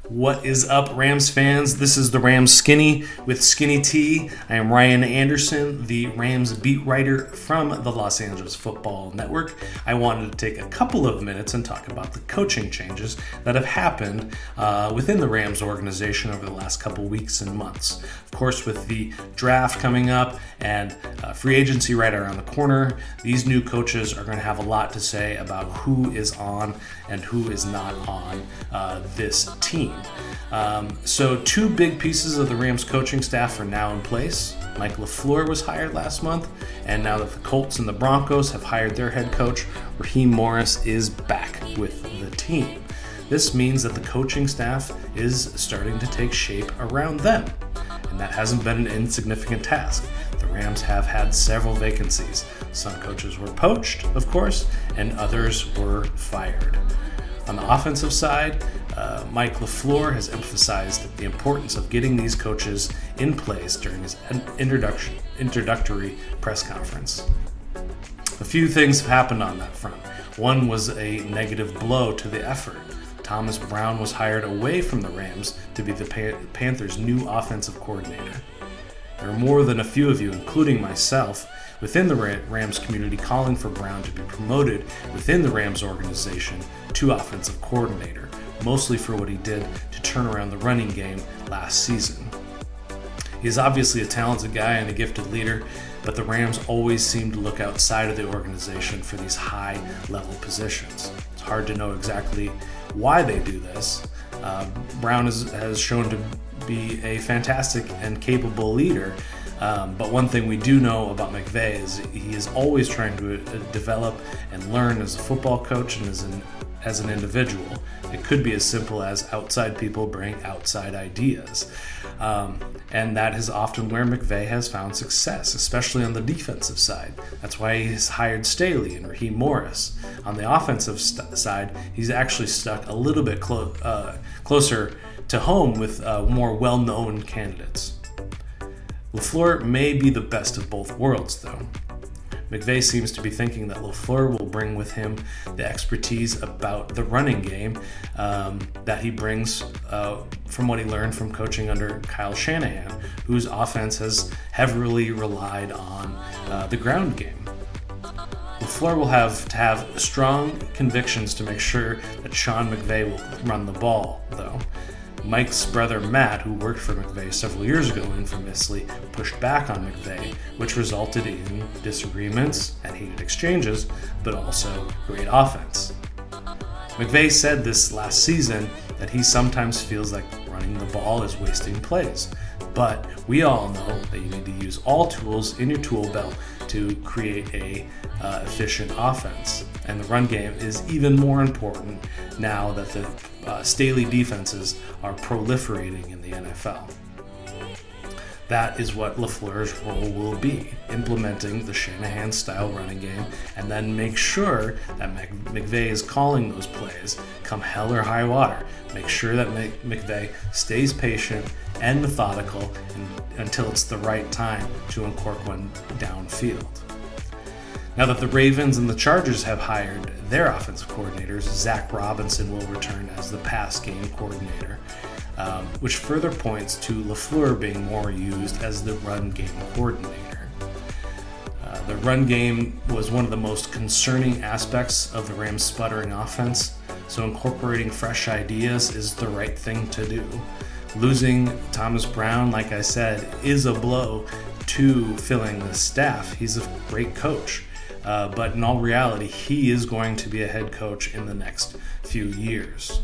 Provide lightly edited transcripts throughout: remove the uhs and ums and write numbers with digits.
What is up, Rams fans? This is the Rams Skinny with Skinny T. I am Ryan Anderson, the Rams beat writer from the Los Angeles Football Network. I wanted to take a couple of minutes and talk about the coaching changes that have happened within the Rams organization over the last couple weeks and months. Of course, with the draft coming up and free agency right around the corner, these new coaches are going to have a lot to say about who is on and who is not on this team. So two big pieces of the Rams coaching staff are now in place. Mike LaFleur was hired last month, and now that the Colts and the Broncos have hired their head coach, Raheem Morris is back with the team. This means that the coaching staff is starting to take shape around them, and that hasn't been an insignificant task. The Rams have had several vacancies. Some coaches were poached, of course, and others were fired. On the offensive side, Mike LaFleur has emphasized the importance of getting these coaches in place during his introductory press conference. A few things have happened on that front. One was a negative blow to the effort. Thomas Brown was hired away from the Rams to be the Panthers' new offensive coordinator. There are more than a few of you, including myself, within the Rams community calling for Brown to be promoted within the Rams organization to offensive coordinator, mostly for what he did to turn around the running game last season. He is obviously a talented guy and a gifted leader, but the Rams always seem to look outside of the organization for these high-level positions. It's hard to know exactly why they do this. Brown has shown to be a fantastic and capable leader, but one thing we do know about McVay is he is always trying to develop and learn as a football coach and as an individual. It could be as simple as outside people bring outside ideas. And that is often where McVay has found success, especially on the defensive side. That's why he's hired Staley and Raheem Morris. On the offensive side, he's actually stuck a little bit closer to home with more well-known candidates. LaFleur may be the best of both worlds, though. McVay seems to be thinking that LaFleur will bring with him the expertise about the running game that he brings from what he learned from coaching under Kyle Shanahan, whose offense has heavily relied on the ground game. LaFleur will have to have strong convictions to make sure that Sean McVay will run the ball, though. Mike's brother Matt, who worked for McVay several years ago, infamously pushed back on McVay, which resulted in disagreements and heated exchanges, but also great offense. McVay said this last season that he sometimes feels like running the ball is wasting plays, but we all know that you need to use all tools in your tool belt to create a efficient offense, and the run game is even more important now that the Staley defenses are proliferating in the NFL. That is what LaFleur's role will be, implementing the Shanahan-style running game, and then make sure that McVay is calling those plays come hell or high water. Make sure that McVay stays patient and methodical until it's the right time to uncork one downfield. Now that the Ravens and the Chargers have hired their offensive coordinators, Zach Robinson will return as the pass game coordinator, which further points to LaFleur being more used as the run game coordinator. The run game was one of the most concerning aspects of the Rams' sputtering offense, so incorporating fresh ideas is the right thing to do. Losing Thomas Brown, like I said, is a blow to filling the staff. He's a great coach. But in all reality, he is going to be a head coach in the next few years.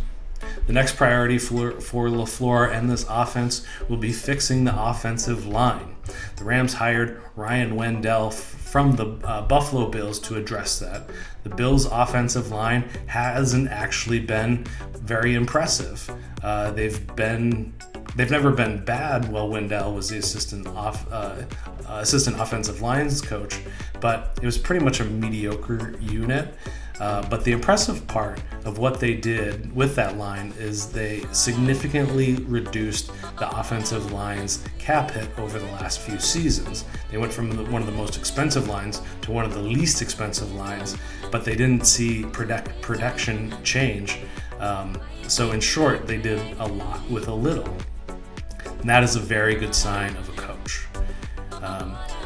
The next priority for LaFleur and this offense will be fixing the offensive line. The Rams hired Ryan Wendell from the Buffalo Bills to address that. The Bills' offensive line hasn't actually been very impressive. They've never been bad while Wendell was the assistant offensive lines coach, but it was pretty much a mediocre unit. But the impressive part of what they did with that line is they significantly reduced the offensive line's cap hit over the last few seasons. They went from one of the most expensive lines to one of the least expensive lines, but they didn't see production change So in short, they did a lot with a little. And that is a very good sign of a coach.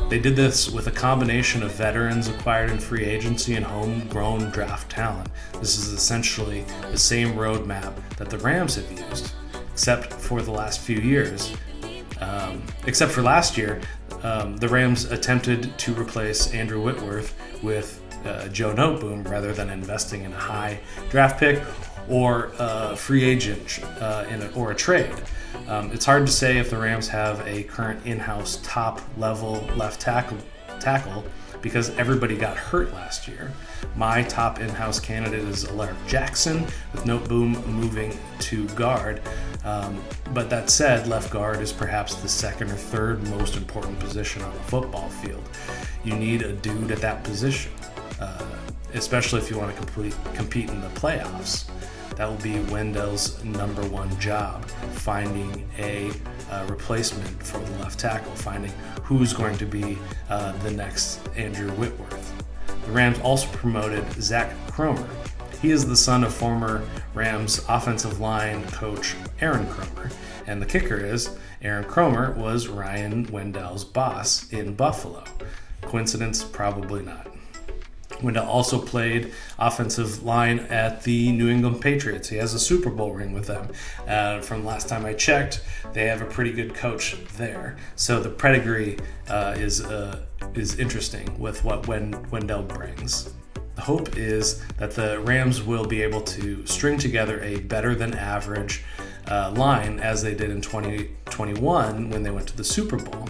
They did this with a combination of veterans acquired in free agency and homegrown draft talent. This is essentially the same roadmap that the Rams have used, except for the last few years. Except for last year, the Rams attempted to replace Andrew Whitworth with Joe Noteboom rather than investing in a high draft pick or a free agent or a trade. It's hard to say if the Rams have a current in-house top-level left tackle because everybody got hurt last year. My top in-house candidate is Leonard Jackson, with Noteboom moving to guard. But that said, left guard is perhaps the second or third most important position on the football field. You need a dude at that position, especially if you want to compete in the playoffs. That will be Wendell's number one job, finding a replacement for the left tackle, finding who's going to be the next Andrew Whitworth. The Rams also promoted Zach Cromer. He is the son of former Rams offensive line coach Aaron Cromer, and the kicker is Aaron Cromer was Ryan Wendell's boss in Buffalo. Coincidence? Probably not. Wendell also played offensive line at the New England Patriots. He has a Super Bowl ring with them. From last time I checked, they have a pretty good coach there. So the pedigree is interesting with what Wendell brings. The hope is that the Rams will be able to string together a better than average line as they did in 2021 when they went to the Super Bowl,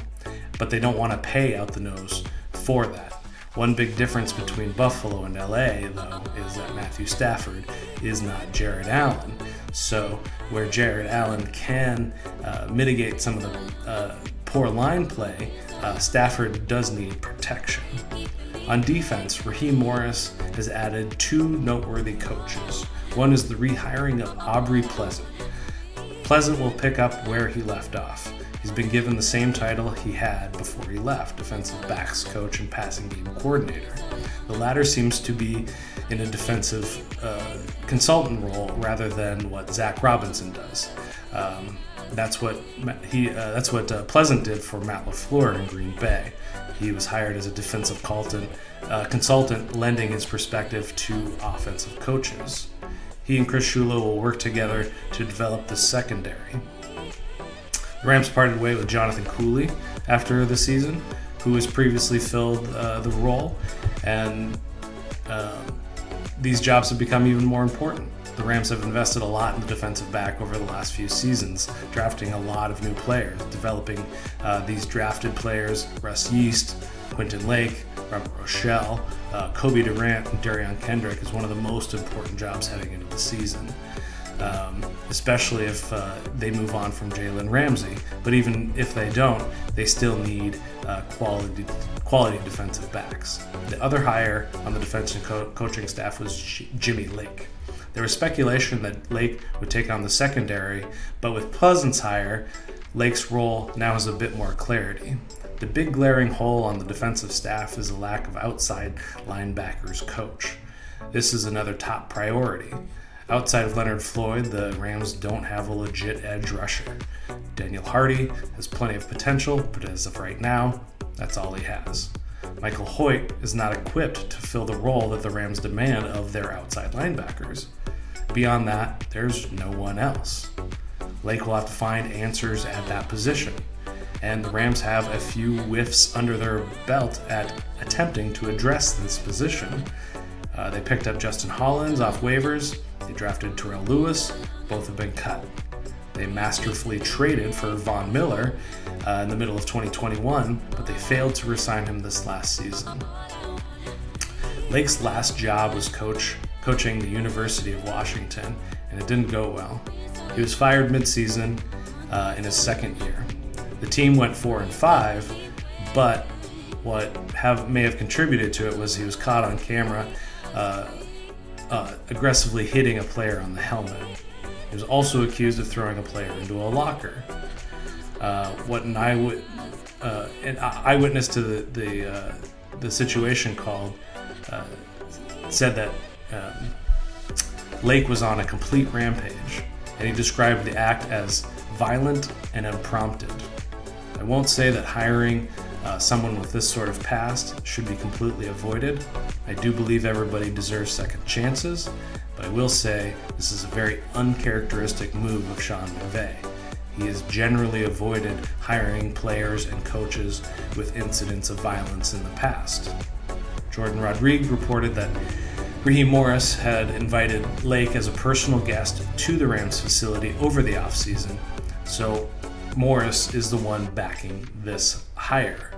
but they don't want to pay out the nose for that. One big difference between Buffalo and LA, though, is that Matthew Stafford is not Jared Allen. So where Jared Allen can mitigate some of the poor line play, Stafford does need protection. On defense, Raheem Morris has added two noteworthy coaches. One is the rehiring of Aubrey Pleasant. Pleasant will pick up where he left off. He's been given the same title he had before he left, defensive backs coach and passing game coordinator. The latter seems to be in a defensive consultant role rather than what Zach Robinson does. That's what Pleasant did for Matt LaFleur in Green Bay. He was hired as a defensive consultant, lending his perspective to offensive coaches. He and Chris Shula will work together to develop the secondary. The Rams parted way with Jonathan Cooley after the season, who has previously filled the role, and these jobs have become even more important. The Rams have invested a lot in the defensive back over the last few seasons, drafting a lot of new players, developing these drafted players, Russ Yeast, Quentin Lake, Robert Rochelle, Kobe Durant, and Derion Kendrick is one of the most important jobs heading into the season. Especially if they move on from Jalen Ramsey. But even if they don't, they still need quality defensive backs. The other hire on the defensive coaching staff was Jimmy Lake. There was speculation that Lake would take on the secondary, but with Pleasant's hire, Lake's role now has a bit more clarity. The big glaring hole on the defensive staff is a lack of outside linebackers coach. This is another top priority. Outside of Leonard Floyd, the Rams don't have a legit edge rusher. Daniel Hardy has plenty of potential, but as of right now, that's all he has. Michael Hoyt is not equipped to fill the role that the Rams demand of their outside linebackers. Beyond that, there's no one else. Lake will have to find answers at that position, and the Rams have a few whiffs under their belt at attempting to address this position. They picked up Justin Hollins off waivers. They drafted Terrell Lewis. Both have been cut. They masterfully traded for Von Miller in the middle of 2021, but they failed to re-sign him this last season. Lake's last job was coaching the University of Washington, and it didn't go well. He was fired mid-season in his second year. The team went 4-5, but what may have contributed to it was he was caught on camera aggressively hitting a player on the helmet. He was also accused of throwing a player into a locker. What an eyewitness to the situation called said that Lake was on a complete rampage, and he described the act as violent and unprompted. I won't say that hiring someone with this sort of past should be completely avoided. I do believe everybody deserves second chances, but I will say this is a very uncharacteristic move of Sean McVay. He has generally avoided hiring players and coaches with incidents of violence in the past. Jordan Rodriguez reported that Raheem Morris had invited Lake as a personal guest to the Rams facility over the offseason, so Morris is the one backing this hire.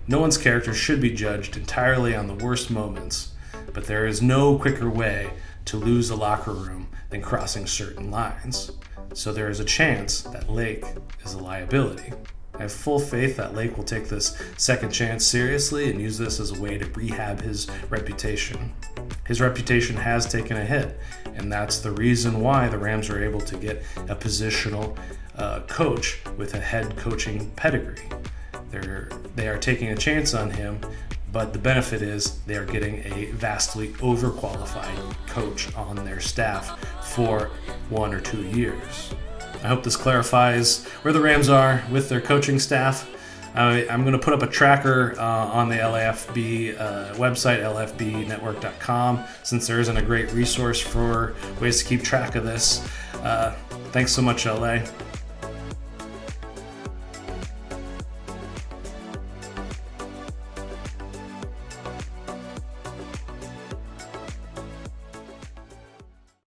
No one's character should be judged entirely on the worst moments, but there is no quicker way to lose a locker room than crossing certain lines. So there is a chance that Lake is a liability. I have full faith that Lake will take this second chance seriously and use this as a way to rehab his reputation. His reputation has taken a hit, and that's the reason why the Rams are able to get a positional coach with a head coaching pedigree. They are taking a chance on him, but the benefit is they are getting a vastly overqualified coach on their staff for 1 or 2 years. I hope this clarifies where the Rams are with their coaching staff. I'm going to put up a tracker on the LAFB website, LFBnetwork.com, since there isn't a great resource for ways to keep track of this. Thanks so much, LA.